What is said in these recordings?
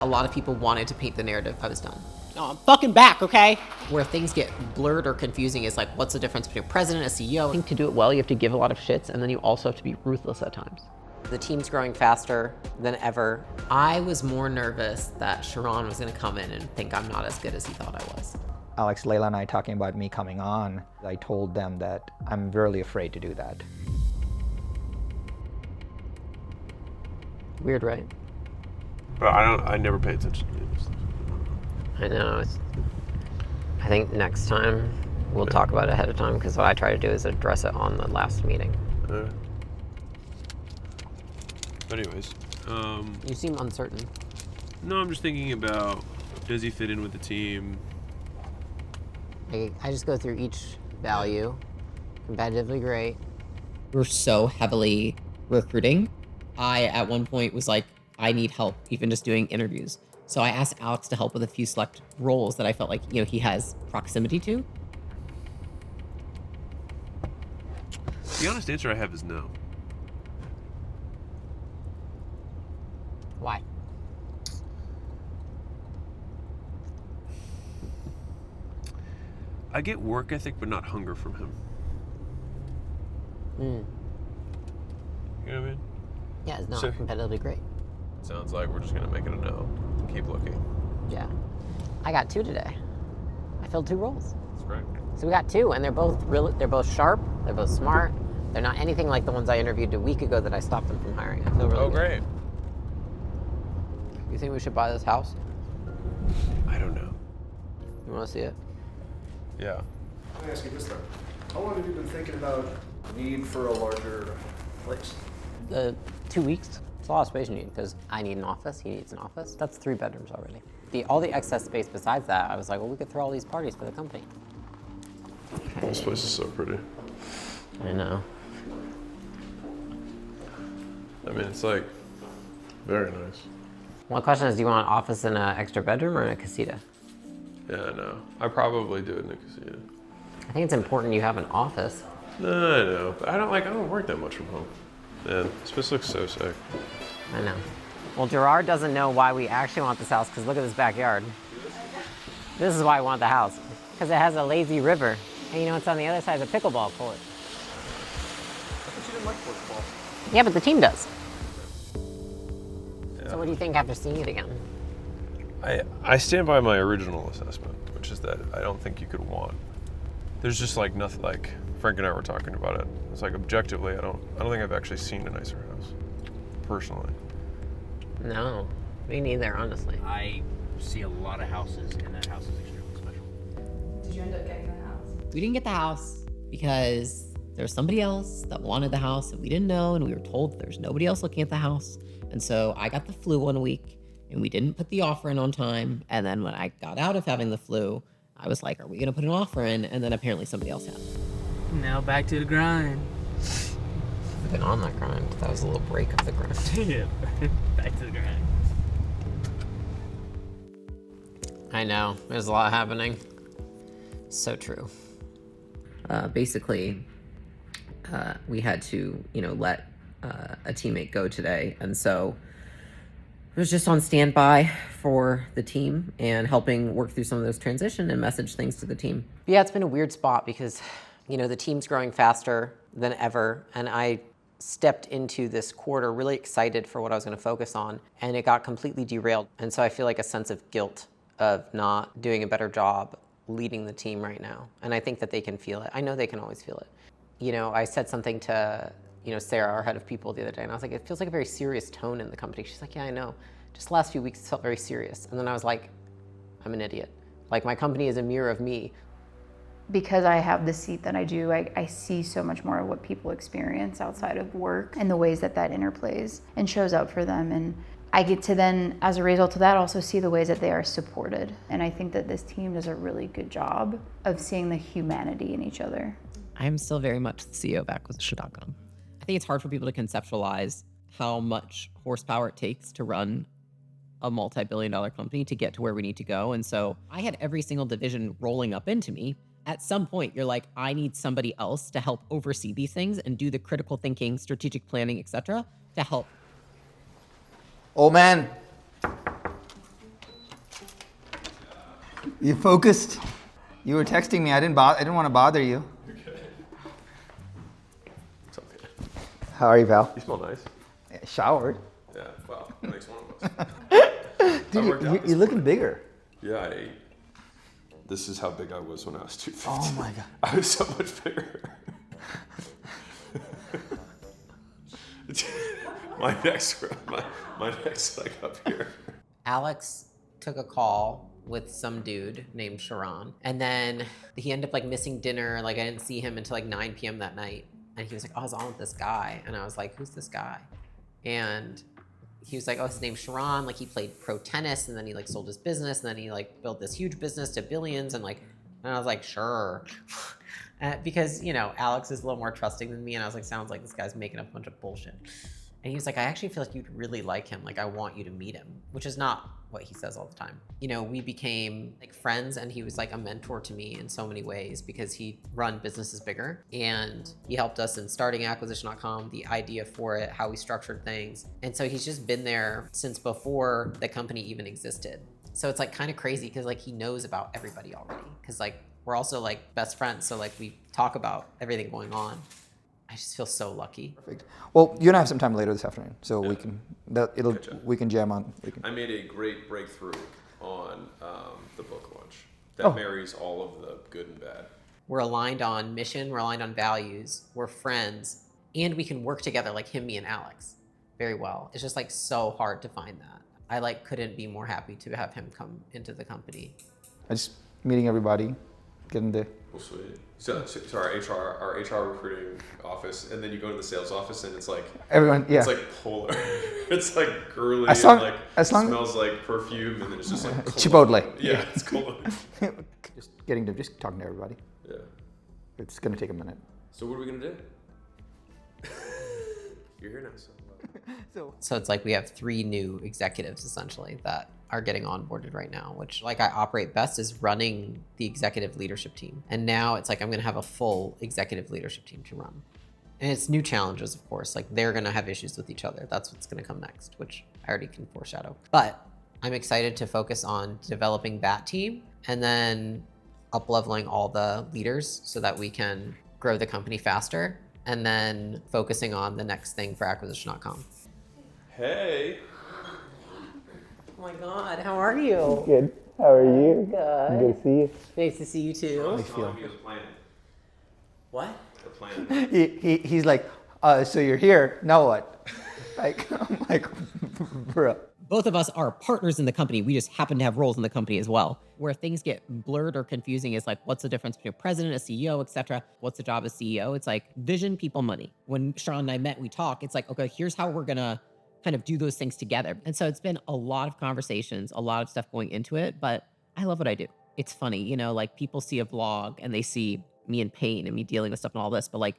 A lot of people wanted to paint the narrative I was done. No, I'm fucking back, okay? Where things get blurred or confusing is like, what's the difference between a president and a CEO? I think to do it well, you have to give a lot of shits, and then you also have to be ruthless at times. The team's growing faster than ever. I was more nervous that Sharon was gonna come in and think I'm not as good as he thought I was. Alex, Layla, and I talking about me coming on, I told them that I'm really afraid to do that. Weird, right? But I never pay attention to these things. I know. I think next time we'll talk about it ahead of time, because what I try to do is address it on the last meeting. Anyways, You seem uncertain. no, I'm just thinking about, does he fit in with the team? I just go through each value. Competitively great. We're so heavily recruiting. I, at one point, was like, I need help, even just doing interviews. So I asked Alex to help with a few select roles that I felt like, he has proximity to. The honest answer I have is no. Why? I get work ethic, but not hunger from him. You know what I mean? Yeah, it's not So- competitively great. Sounds like we're just gonna make it a no. Keep looking. Yeah. I got 2 today. I filled 2 roles. That's great. So we got 2, and they're both sharp, they're both smart. They're not anything like the ones I interviewed a week ago that I stopped them from hiring. I feel really good. Great. You think we should buy this house? I don't know. You want to see it? Yeah. Let me ask you this though. How long have you been thinking about the need for a larger place? 2 weeks. It's a lot of space you need, because I need an office, he needs an office. That's 3 bedrooms already. All the excess space besides that, I was like, well, we could throw all these parties for the company. This place is so pretty. I know. I mean, it's like very nice. One question is, do you want an office in an extra bedroom or in a casita? Yeah, I know. I probably do it in a casita. I think it's important you have an office. No, I know. But I don't work that much from home. Man, this place looks so sick. I know. Well, Gerard doesn't know why we actually want this house, because look at this backyard. This is why I want the house, because it has a lazy river. And it's on the other side of the pickleball court. I thought you didn't like football. Yeah, but the team does. Yeah. So what do you think after seeing it again? I stand by my original assessment, which is that I don't think you could want. There's just like nothing. Like Frank and I were talking about it. It's like objectively, I don't think I've actually seen a nicer house, personally. No, me neither, honestly. I see a lot of houses, and that house is extremely special. Did you end up getting the house? We didn't get the house because there was somebody else that wanted the house that we didn't know, and we were told there's nobody else looking at the house. And so I got the flu 1 week, and we didn't put the offer in on time. And then when I got out of having the flu, I was like, are we gonna put an offer in? And then apparently somebody else had. Now back to the grind. I've been on that grind. That was a little break of the grind. Yeah, back to the grind. I know, there's a lot happening. So true. Basically, we had to, let a teammate go today. And so I was just on standby for the team and helping work through some of those transition and message things to the team. Yeah, it's been a weird spot because, the team's growing faster than ever. And I stepped into this quarter really excited for what I was going to focus on, and it got completely derailed. And so I feel like a sense of guilt of not doing a better job leading the team right now. And I think that they can feel it. I know they can always feel it. I said something to, Sarah, our head of people, the other day, and I was like, it feels like a very serious tone in the company. She's like, yeah, I know. Just the last few weeks, it felt very serious. And then I was like, I'm an idiot. Like, my company is a mirror of me. Because I have the seat that I do, I see so much more of what people experience outside of work and the ways that interplays and shows up for them. And I get to then, as a result of that, also see the ways that they are supported. And I think that this team does a really good job of seeing the humanity in each other. I'm still very much the CEO of Acquisition.com. I think it's hard for people to conceptualize how much horsepower it takes to run a multi-billion-dollar company to get to where we need to go. And so I had every single division rolling up into me. At some point, you're like, I need somebody else to help oversee these things and do the critical thinking, strategic planning, etc., to help. Old man, You focused? You were texting me. I didn't want to bother you. It's okay. How are you, pal? You smell nice. Showered. Yeah, well, that makes one of us. Dude, you're looking bigger. Yeah, I ate. This is how big I was when I was 250. Oh my God. I was so much bigger. my neck's like up here. Alex took a call with some dude named Sharon, and then he ended up like missing dinner. Like I didn't see him until like 9 p.m. that night, and he was like, "Oh, I was on with this guy," and I was like, "Who's this guy?" And he was like, "Oh, his name's Sharon. Like he played pro tennis, and then he like sold his business, and then he like built this huge business to billions, and like." And I was like, "Sure," because you know Alex is a little more trusting than me, and I was like, "Sounds like this guy's making up a bunch of bullshit." And he was like, "I actually feel like you'd really like him. Like I want you to meet him," which is not what he says all the time. You know, we became like friends, and he was like a mentor to me in so many ways because he run businesses bigger, and he helped us in starting acquisition.com, the idea for it, how we structured things. And so he's just been there since before the company even existed. So it's like kind of crazy because like he knows about everybody already because like we're also like best friends. So like we talk about everything going on. I just feel so lucky. Perfect. Well, you and I have some time later this afternoon, so we can we can jam on. I made a great breakthrough on the book launch that marries all of the good and bad. We're aligned on mission, we're aligned on values, we're friends, and we can work together like him, me, and Alex very well. It's just like so hard to find that. I like couldn't be more happy to have him come into the company. I just meeting everybody, getting the. Well, sweet. So our HR recruiting office, and then you go to the sales office, and it's like everyone. Yeah. It's like polar. It's like girly it smells like perfume, and then it's just like Chipotle. Yeah, it's cool. just talking to everybody. Yeah. It's gonna take a minute. So what are we gonna do? You're here now, So it's like we have 3 new executives essentially that are getting onboarded right now, which like I operate best is running the executive leadership team. And now it's like I'm gonna have a full executive leadership team to run. And it's new challenges, of course, like they're gonna have issues with each other. That's what's gonna come next, which I already can foreshadow. But I'm excited to focus on developing that team and then up-leveling all the leaders so that we can grow the company faster and then focusing on the next thing for acquisition.com. Hey. Oh my God, how are you? Good. How are you? Good. Good to see you. Nice to see you too. What? He's like, so you're here. Now what? Like, I'm like, bro. Both of us are partners in the company. We just happen to have roles in the company as well. Where things get blurred or confusing is like, what's the difference between a president, a CEO, etc. What's the job of CEO? It's like vision, people, money. When Sharon and I met, we talk. It's like, okay, here's how we're gonna kind of do those things together. And so it's been a lot of conversations, a lot of stuff going into it, but I love what I do. It's funny, you know, like people see a vlog and they see me in pain and me dealing with stuff and all this, but like,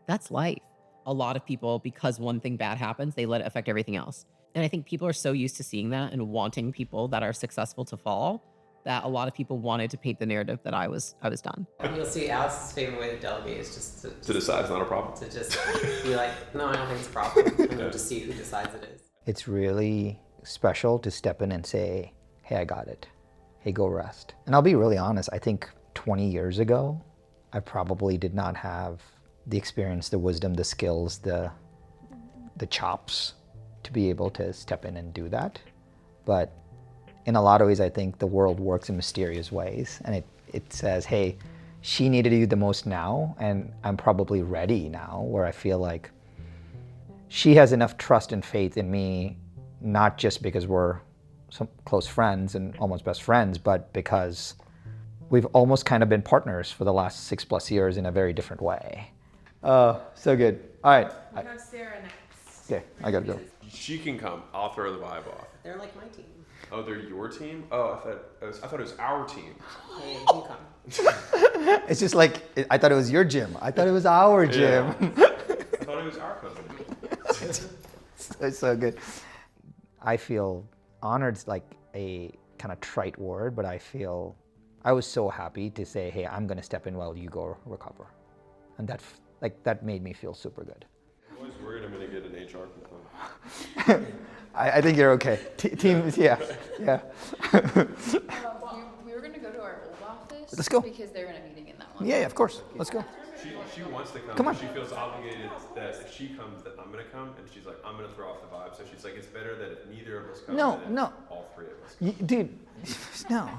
that's life. A lot of people, because one thing bad happens, they let it affect everything else. And I think people are so used to seeing that and wanting people that are successful to fall that a lot of people wanted to paint the narrative that I was done. You'll see Alex's favorite way to delegate is just to decide it's not a problem. To just be like, no, I don't think it's a problem. And then just see who decides it is. It's really special to step in and say, hey, I got it. Hey, go rest. And I'll be really honest, I think 20 years ago, I probably did not have the experience, the wisdom, the skills, the chops to be able to step in and do that. But in a lot of ways, I think the world works in mysterious ways. And it says, hey, she needed you the most now, and I'm probably ready now, where I feel like she has enough trust and faith in me, not just because we're some close friends and almost best friends, but because we've almost kind of been partners for the last 6+ years in a very different way. So good. All right. We have Sarah next. Okay, I gotta go. She can come. I'll throw the vibe off. They're like my team. Oh, they're your team? Oh, I thought it was our team. Hey, you come. It's just like, I thought it was your gym. I thought it was our gym. Yeah. I thought it was our company. It's so good. I feel honored is like a kind of trite word, but I was so happy to say, hey, I'm gonna step in while you go recover. And that made me feel super good. I'm always worried I'm gonna get an HR complaint. I think you're okay. Team, yeah. We were going to go to our Let's go. Because they're in a meeting in that one. Yeah, of course. Let's go. She wants to come. Come on. She feels obligated that if she comes, that I'm gonna come, and she's like, I'm gonna throw off the vibe. So she's like, it's better that if neither of us come. No, than if no. all three of us come. Dude, no.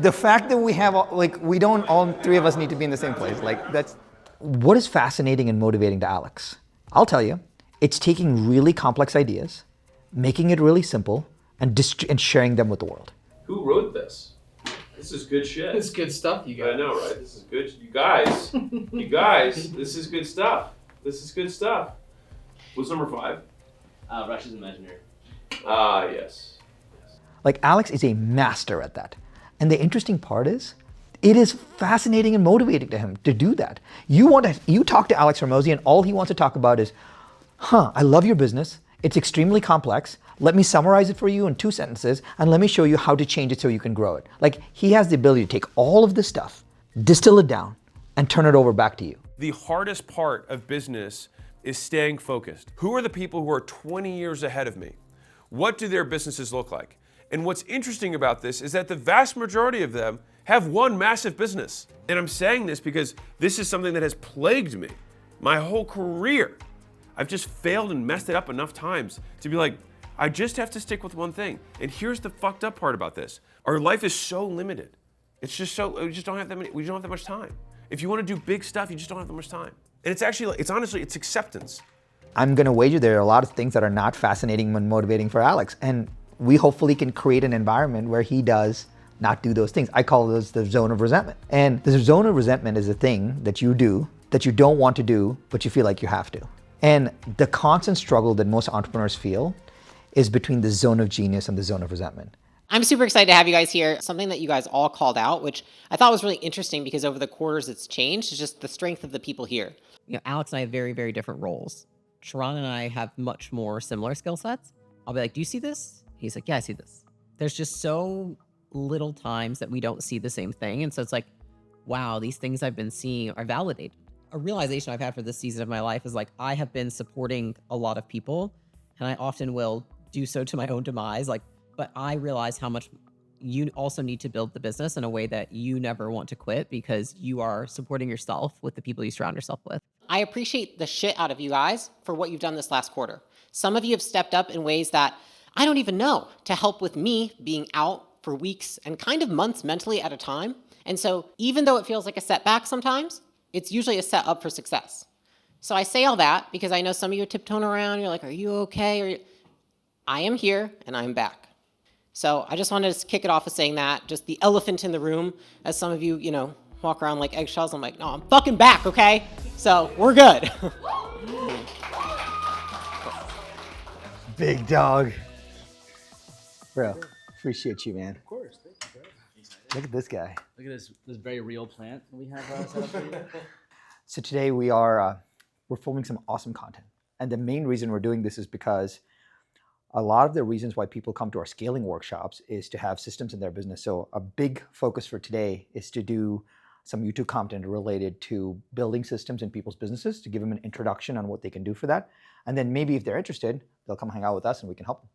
The fact that we have we don't all three of us need to be in the same place. Like that's what is fascinating and motivating to Alex. I'll tell you, it's taking really complex ideas, making it really simple, and sharing them with the world. Who wrote this? This is good shit. It's good stuff, you guys. I know, right? This is good. You guys, this is good stuff. This is good stuff. What's number 5? Russia's Imaginary. Yes. Like Alex is a master at that. And the interesting part is, it is fascinating and motivating to him to do that. You talk to Alex Hormozi and all he wants to talk about is, I love your business. It's extremely complex. Let me summarize it for you in 2 sentences and let me show you how to change it so you can grow it. Like he has the ability to take all of this stuff, distill it down, and turn it over back to you. The hardest part of business is staying focused. Who are the people who are 20 years ahead of me? What do their businesses look like? And what's interesting about this is that the vast majority of them have one massive business. And I'm saying this because this is something that has plagued me my whole career. I've just failed and messed it up enough times to be like, I just have to stick with one thing. And here's the fucked up part about this. Our life is so limited. We just don't have that much time. If you want to do big stuff, you just don't have that much time. And it's acceptance. I'm gonna wager there are a lot of things that are not fascinating and motivating for Alex. And we hopefully can create an environment where he does not do those things. I call those the zone of resentment. And the zone of resentment is a thing that you do that you don't want to do, but you feel like you have to. And the constant struggle that most entrepreneurs feel is between the zone of genius and the zone of resentment. I'm super excited to have you guys here. Something that you guys all called out, which I thought was really interesting because over the quarters it's changed, is just the strength of the people here. Alex and I have very, very different roles. Sharon and I have much more similar skill sets. I'll be like, do you see this? He's like, yeah, I see this. There's just so little times that we don't see the same thing. And so it's like, wow, these things I've been seeing are validated. A realization I've had for this season of my life is like, I have been supporting a lot of people and I often will do so to my own demise. But I realize how much you also need to build the business in a way that you never want to quit because you are supporting yourself with the people you surround yourself with. I appreciate the shit out of you guys for what you've done this last quarter. Some of you have stepped up in ways that I don't even know to help with me being out for weeks and kind of months mentally at a time. And so even though it feels like a setback sometimes, it's usually a set up for success. So I say all that because I know some of you are tiptoeing around. You're like, are you okay? I am here and I'm back. So I just wanted to kick it off with saying that, just the elephant in the room, as some of you, walk around like eggshells. I'm like, no, I'm fucking back, okay? So we're good. Big dog. Bro, appreciate you, man. Of course. Thank you, bro. Look at this guy. Look at this very real plant we have set up for you. So today we're filming some awesome content. And the main reason we're doing this is because a lot of the reasons why people come to our scaling workshops is to have systems in their business. So a big focus for today is to do some YouTube content related to building systems in people's businesses to give them an introduction on what they can do for that. And then maybe if they're interested, they'll come hang out with us and we can help them.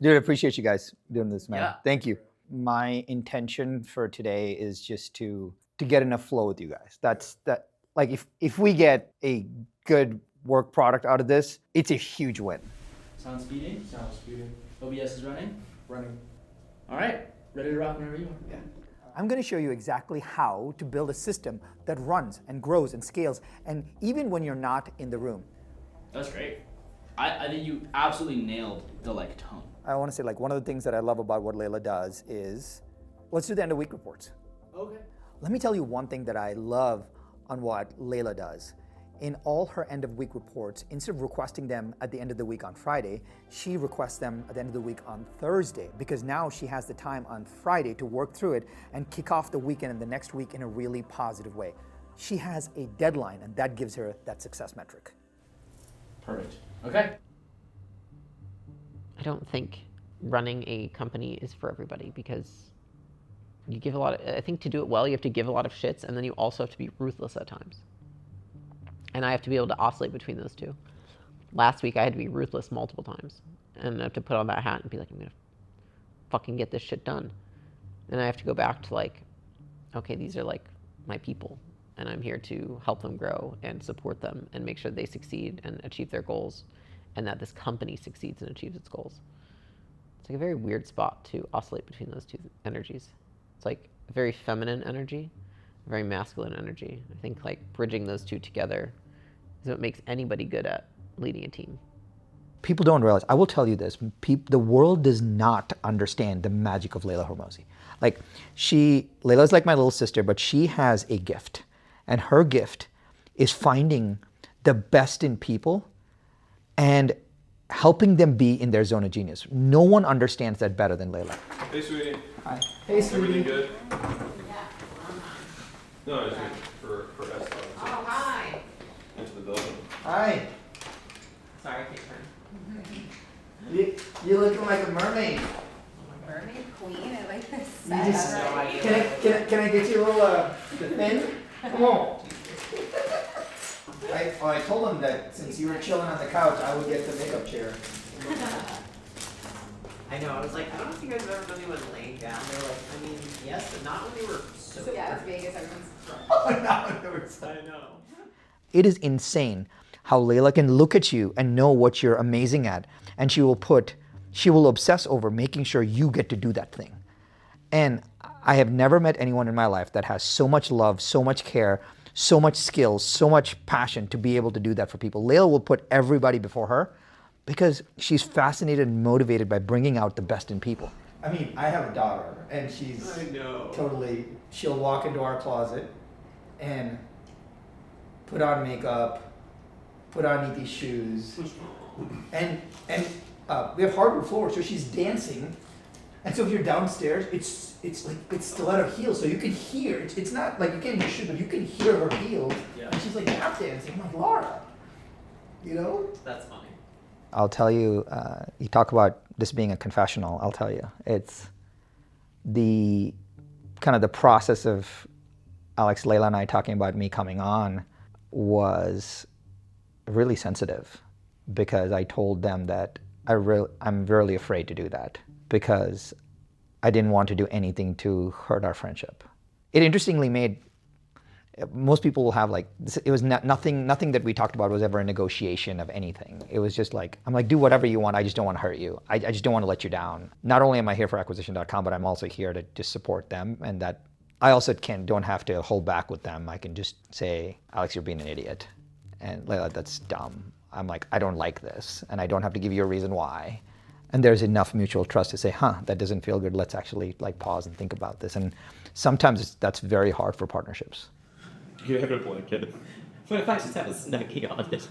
Dude, I appreciate you guys doing this, man. Yeah. Thank you. My intention for today is just to get enough flow with you guys. Like if we get a good work product out of this, it's a huge win. Sound speeding? Sounds speeding. OBS is running? Running. All right. Ready to rock whenever you are. Yeah. I'm going to show you exactly how to build a system that runs and grows and scales, and even when you're not in the room. That's great. I think you absolutely nailed the tone. I want to say one of the things that I love about what Layla does is, let's do the end of week reports. Okay. Let me tell you one thing that I love on what Layla does. In all her end of week reports, instead of requesting them at the end of the week on Friday, she requests them at the end of the week on Thursday, because now she has the time on Friday to work through it and kick off the weekend and the next week in a really positive way. She has a deadline, and that gives her that success metric. Perfect. Okay. I don't think running a company is for everybody because you give I think to do it well, you have to give a lot of shits, and then you also have to be ruthless at times. And I have to be able to oscillate between those two. Last week I had to be ruthless multiple times and I have to put on that hat and be like, I'm fucking get this shit done. And I have to go back to like, okay, these are like my people, and I'm here to help them grow and support them and make sure they succeed and achieve their goals, and that this company succeeds and achieves its goals. It's like a very weird spot to oscillate between those two energies. It's like a very feminine energy, a very masculine energy. I think like bridging those two together is what makes anybody good at leading a team. People don't realize, I will tell you this, the world does not understand the magic of Layla Hormozi. Like Layla's like my little sister, but she has a gift. And her gift is finding the best in people and helping them be in their zone of genius. No one understands that better than Layla. Hey, sweetie. Hi. Hey, sweetie. Everything good? No, I was waiting for Esther. Oh, hi. Into the building. Hi. Sorry, I can't turn. You're looking like a mermaid. Mermaid queen, I like this. You just, can I get you a little thing? Come on. I told him that since you were chilling on the couch, I would get the makeup chair. I know, I was like, I don't know if you guys have ever done anyone laying down. They were like, I mean, yes, but not when they were so Yeah, it's Vegas, everyone's drunk. I know. It is insane how Layla can look at you and know what you're amazing at, and she will obsess over making sure you get to do that thing. And I have never met anyone in my life that has so much love, so much care, so much skill, so much passion to be able to do that for people. Layla will put everybody before her because she's fascinated and motivated by bringing out the best in people. I mean, I have a daughter, and she's she'll walk into our closet and put on makeup, put on these shoes, and we have hardwood floors, so she's dancing. And so if you're downstairs, it's stiletto heels, so you can hear. It's not like you can't hear shoes, but you can hear her heels. Yeah. And she's like tap dancing. I'm like, Laura, you know? That's funny. I'll tell you. You talk about this being a confessional. I'll tell you, it's the kind of the process of Alex, Layla, and I talking about me coming on was really sensitive because I told them that I'm really afraid to do that because I didn't want to do anything to hurt our friendship. It interestingly made, most people will have like, it was nothing that we talked about was ever a negotiation of anything. It was just like, I'm like, do whatever you want, I just don't want to hurt you. I just don't want to let you down. Not only am I here for acquisition.com, but I'm also here to just support them, and that I also don't have to hold back with them. I can just say, Alex, you're being an idiot. And Layla, that's dumb. I'm like, I don't like this, and I don't have to give you a reason why. And there's enough mutual trust to say, that doesn't feel good. Let's actually like pause and think about this. And sometimes that's very hard for partnerships. You have a blanket. What if I just have a Snuggie on it?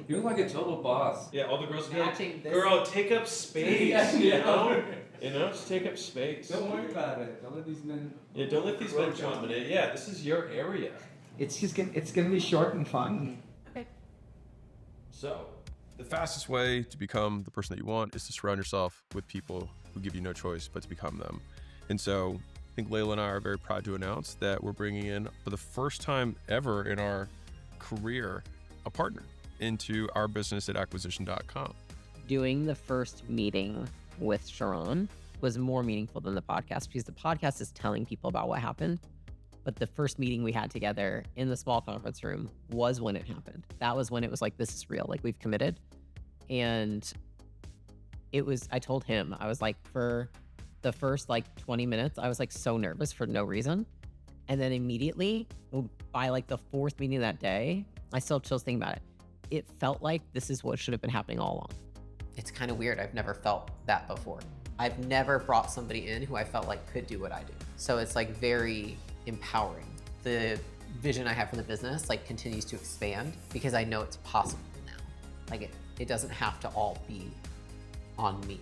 You look like a total boss. Yeah, all the girls go, Matching this. girl, take up space, you know? You know, just take up space. Don't worry about it. Don't let these men. Yeah, don't let these men dominate. Yeah, this is your area. It's gonna be short and fun. So, the fastest way to become the person that you want is to surround yourself with people who give you no choice but to become them. And so, I think Layla and I are very proud to announce that we're bringing in, for the first time ever in our career, a partner into our business at acquisition.com. Doing the first meeting with Sharon was more meaningful than the podcast because the podcast is telling people about what happened. But the first meeting we had together in the small conference room was when it happened. That was when it was like, this is real, like we've committed. And I told him, I was like, for the first like 20 minutes, I was like so nervous for no reason. And then immediately, by like the fourth meeting that day, I still have chills thinking about it. It felt like this is what should have been happening all along. It's kind of weird. I've never felt that before. I've never brought somebody in who I felt like could do what I do. So it's like very empowering. The vision I have for the business like continues to expand because I know it's possible now. Like it doesn't have to all be on me.